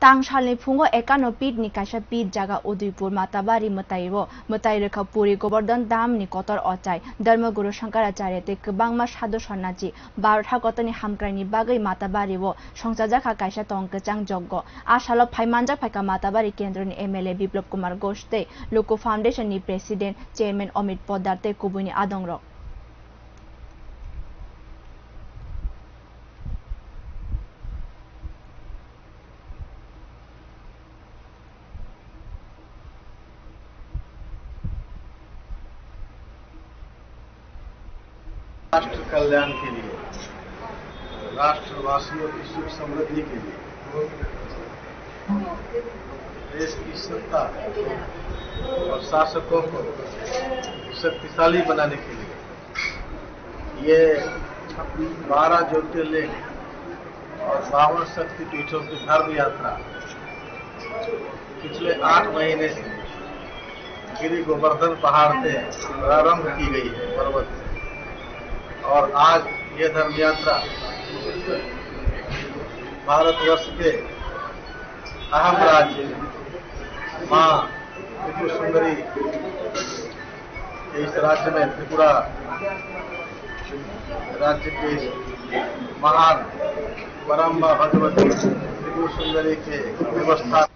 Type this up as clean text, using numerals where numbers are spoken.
Tangshali Pungo Ekano Pit Nikasha Pit Jaga Uduipur Matabari Matairo, Matairaka Puri Govardhan Dam Nikotor Ochai, Dharma Guru Shankaracharya Te Bangma Shado Shanachi, Barha Kotani Hamkrani Bagai Matabari Wo, Shongsajaka Kaisha Tongkachang Jogo, Ashalo Paimanja Paka Matabari Kendron MLA Biplop Kumar Goshte, Loko Foundation ni President, Chairman Omid Podarte Kubuni Adongrok. राष्ट्र कल्याण के लिए, राष्ट्रवासियों की सुख समृद्धि के लिए, देश की सत्ता और शासकों को शक्तिशाली बनाने के लिए ये 12 ज्योतिर्लिंग और 52 शक्तिपीठों की धर्म यात्रा पिछले 8 महीने से गिरि गोवर्धन पहाड़ से प्रारंभ की गई है, पर्वत से। और आज ये धर्म यात्रा भारतवर्ष के अहम राज्य मां त्रिपुर सुंदरी इस राज्य में त्रिपुरा राज्य के महान परम भगवती त्रिपुर सुंदरी के व्यवस्था